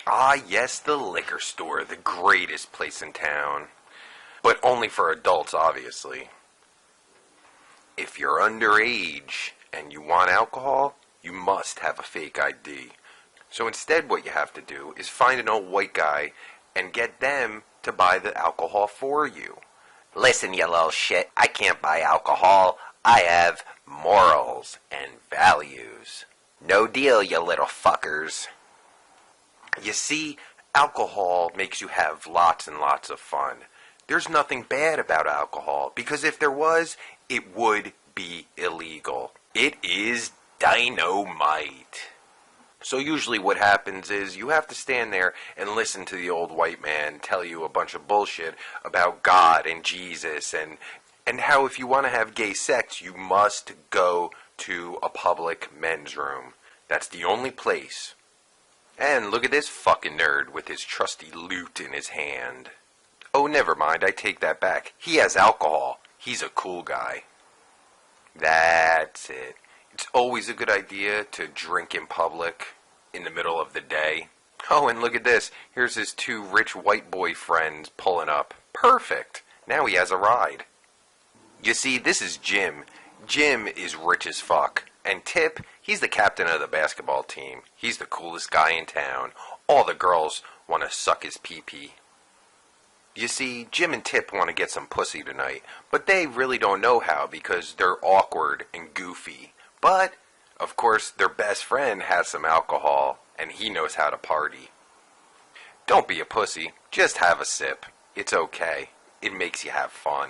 Ah, yes, the liquor store, the greatest place in town. But only for adults, obviously. If you're underage and you want alcohol, you must have a fake ID. So instead what you have to do is find an old white guy and get them to buy the alcohol for you. Listen, you little shit, I can't buy alcohol. I have morals and values. No deal, you little fuckers. You see, alcohol makes you have lots and lots of fun. There's nothing bad about alcohol, because if there was, it would be illegal. It is dynamite. So usually what happens is you have to stand there and listen to the old white man tell you a bunch of bullshit about God and Jesus and how if you want to have gay sex, you must go to a public men's room. That's the only place. And look at this fucking nerd with his trusty lute in his hand. Oh, never mind, I take that back. He has alcohol. He's a cool guy. That's it. It's always a good idea to drink in public in the middle of the day. Oh, and look at this. Here's his two rich white boy friends pulling up. Perfect. Now he has a ride. You see, this is Jim. Jim is rich as fuck. And Tip, he's the captain of the basketball team. He's the coolest guy in town. All the girls want to suck his pee-pee. You see, Jim and Tip want to get some pussy tonight, but they really don't know how because they're awkward and goofy. But, of course, their best friend has some alcohol, and he knows how to party. Don't be a pussy. Just have a sip. It's okay. It makes you have fun.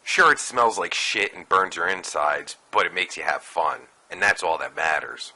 Sure, it smells like shit and burns your insides, but it makes you have fun, and that's all that matters.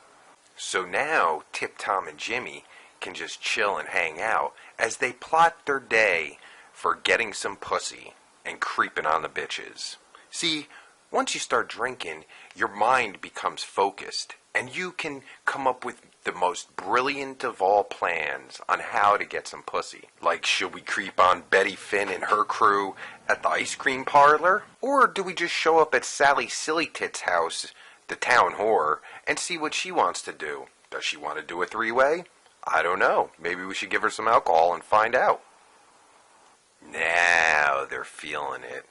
So now, Tip, Tom, and Jimmy can just chill and hang out as they plot their day for getting some pussy and creeping on the bitches. See, once you start drinking, your mind becomes focused, and you can come up with the most brilliant of all plans on how to get some pussy. Like, should we creep on Betty Finn and her crew at the ice cream parlor? Or do we just show up at Sally Sillytits' house, the town whore, and see what she wants to do? Does she want to do a three-way? I don't know. Maybe we should give her some alcohol and find out. Now they're feeling it.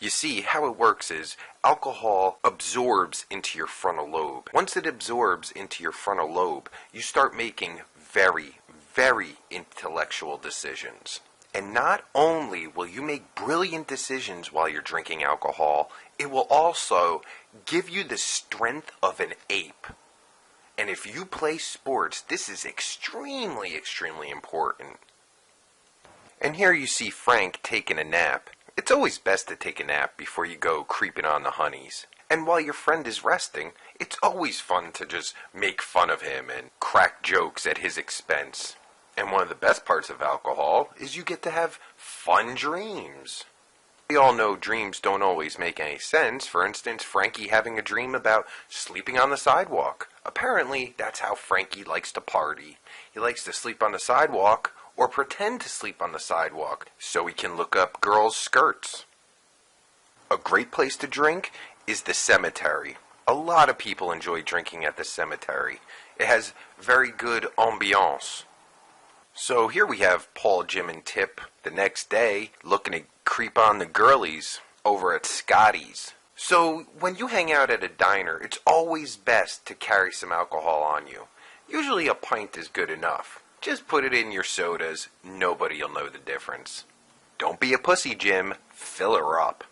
You see, how it works is alcohol absorbs into your frontal lobe. Once it absorbs into your frontal lobe, you start making very, very intellectual decisions. And not only will you make brilliant decisions while you're drinking alcohol, it will also give you the strength of an ape. And if you play sports, this is extremely, extremely important. And here you see Frank taking a nap. It's always best to take a nap before you go creeping on the honeys. And while your friend is resting, it's always fun to just make fun of him and crack jokes at his expense. And one of the best parts of alcohol is you get to have fun dreams. We all know dreams don't always make any sense. For instance, Frankie having a dream about sleeping on the sidewalk. Apparently, that's how Frankie likes to party. He likes to sleep on the sidewalk or pretend to sleep on the sidewalk so he can look up girls' skirts. A great place to drink is the cemetery. A lot of people enjoy drinking at the cemetery. It has very good ambiance. So here we have Paul, Jim, and Tip the next day looking to creep on the girlies over at Scotty's. So when you hang out at a diner, it's always best to carry some alcohol on you. Usually a pint is good enough. Just put it in your sodas. Nobody'll know the difference. Don't be a pussy, Jim. Fill her up.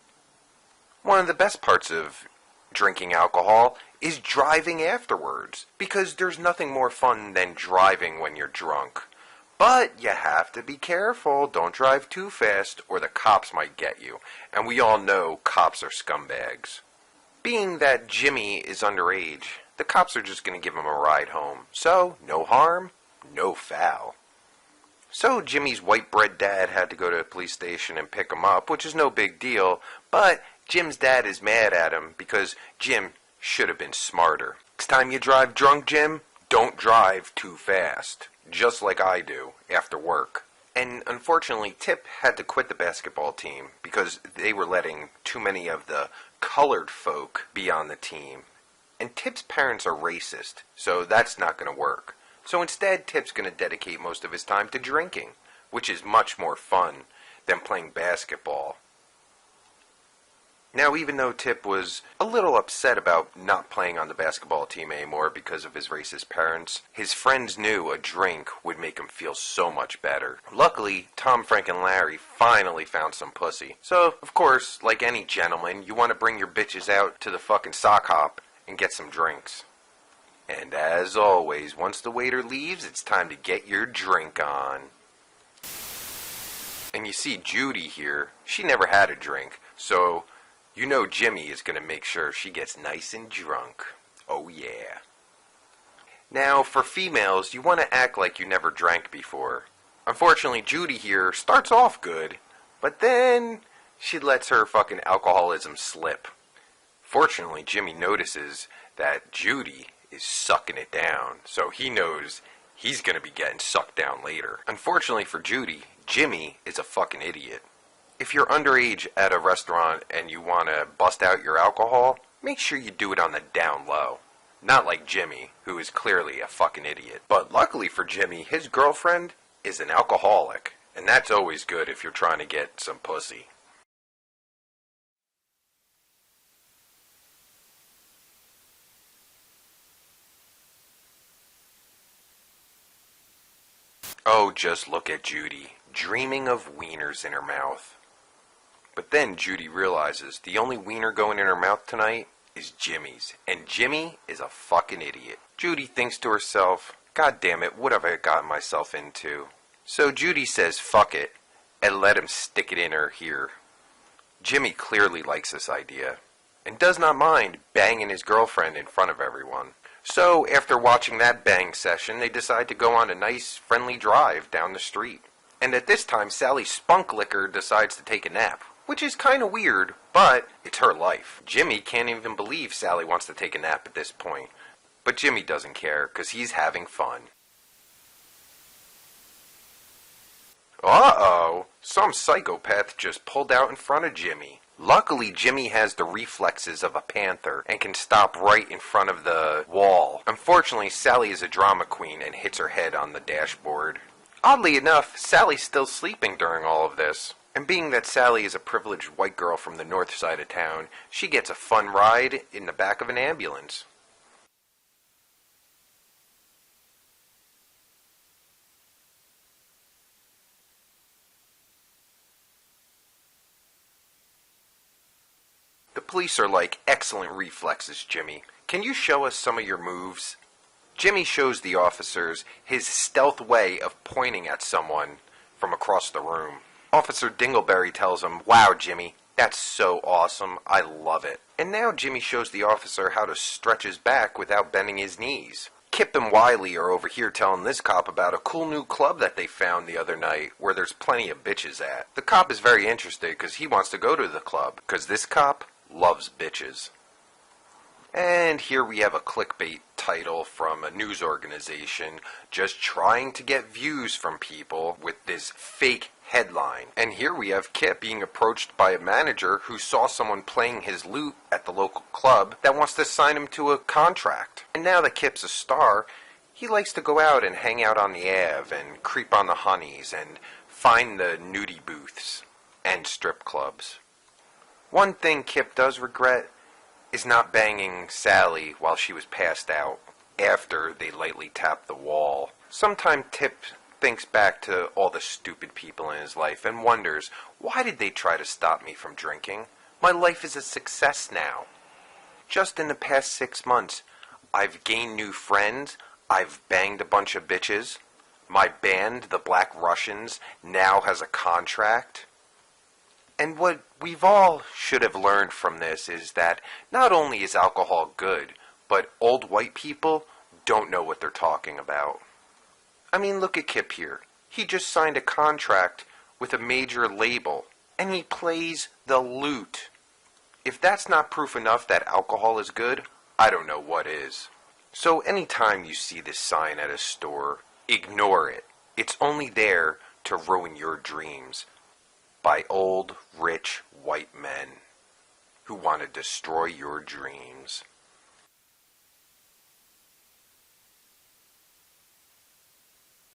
One of the best parts of drinking alcohol is driving afterwards, because there's nothing more fun than driving when you're drunk. But you have to be careful. Don't drive too fast or the cops might get you. And we all know cops are scumbags. Being that Jimmy is underage, the cops are just going to give him a ride home. So, no harm, no foul. So Jimmy's white bread dad had to go to the police station and pick him up, which is no big deal. But Jim's dad is mad at him because Jim should have been smarter. Next time you drive drunk, Jim, don't drive too fast. Just like I do after work. And unfortunately, Tip had to quit the basketball team because they were letting too many of the colored folk be on the team. And Tip's parents are racist, so that's not going to work. So instead, Tip's going to dedicate most of his time to drinking, which is much more fun than playing basketball. Now, even though Tip was a little upset about not playing on the basketball team anymore because of his racist parents, his friends knew a drink would make him feel so much better. Luckily, Tom, Frank, and Larry finally found some pussy. So, of course, like any gentleman, you want to bring your bitches out to the fucking sock hop and get some drinks. And as always, once the waiter leaves, it's time to get your drink on. And you see Judy here, she never had a drink, so you know Jimmy is going to make sure she gets nice and drunk. Oh yeah. Now, for females, you want to act like you never drank before. Unfortunately, Judy here starts off good, but then she lets her fucking alcoholism slip. Fortunately, Jimmy notices that Judy is sucking it down, so he knows he's going to be getting sucked down later. Unfortunately for Judy, Jimmy is a fucking idiot. If you're underage at a restaurant and you want to bust out your alcohol, make sure you do it on the down low. Not like Jimmy, who is clearly a fucking idiot. But luckily for Jimmy, his girlfriend is an alcoholic, and that's always good if you're trying to get some pussy. Oh, just look at Judy, dreaming of wieners in her mouth. But then Judy realizes the only wiener going in her mouth tonight is Jimmy's. And Jimmy is a fucking idiot. Judy thinks to herself, God damn it, what have I gotten myself into? So Judy says fuck it, and let him stick it in her here. Jimmy clearly likes this idea, and does not mind banging his girlfriend in front of everyone. So after watching that bang session, they decide to go on a nice, friendly drive down the street. And at this time, Sally Spunklicker decides to take a nap. Which is kind of weird, but it's her life. Jimmy can't even believe Sally wants to take a nap at this point. But Jimmy doesn't care, because he's having fun. Uh-oh! Some psychopath just pulled out in front of Jimmy. Luckily, Jimmy has the reflexes of a panther and can stop right in front of the wall. Unfortunately, Sally is a drama queen and hits her head on the dashboard. Oddly enough, Sally's still sleeping during all of this. And being that Sally is a privileged white girl from the north side of town, she gets a fun ride in the back of an ambulance. The police are like, excellent reflexes, Jimmy. Can you show us some of your moves? Jimmy shows the officers his stealth way of pointing at someone from across the room. Officer Dingleberry tells him, wow, Jimmy, that's so awesome. I love it. And now Jimmy shows the officer how to stretch his back without bending his knees. Kip and Wiley are over here telling this cop about a cool new club that they found the other night where there's plenty of bitches at. The cop is very interested because he wants to go to the club because this cop loves bitches. And here we have a clickbait title from a news organization just trying to get views from people with this fake headline. And here we have Kip being approached by a manager who saw someone playing his lute at the local club that wants to sign him to a contract. And now that Kip's a star, he likes to go out and hang out on the Ave and creep on the honeys and find the nudie booths and strip clubs. One thing Kip does regret is not banging Sally while she was passed out after they lightly tapped the wall. Sometimes Kip thinks back to all the stupid people in his life and wonders, why did they try to stop me from drinking? My life is a success now. Just in the past 6 months, I've gained new friends, I've banged a bunch of bitches, my band, the Black Russians, now has a contract. And what we've all should have learned from this is that not only is alcohol good, but old white people don't know what they're talking about. I mean, look at Kip here. He just signed a contract with a major label, and he plays the lute. If that's not proof enough that alcohol is good, I don't know what is. So anytime you see this sign at a store, ignore it. It's only there to ruin your dreams by old, rich, white men who want to destroy your dreams.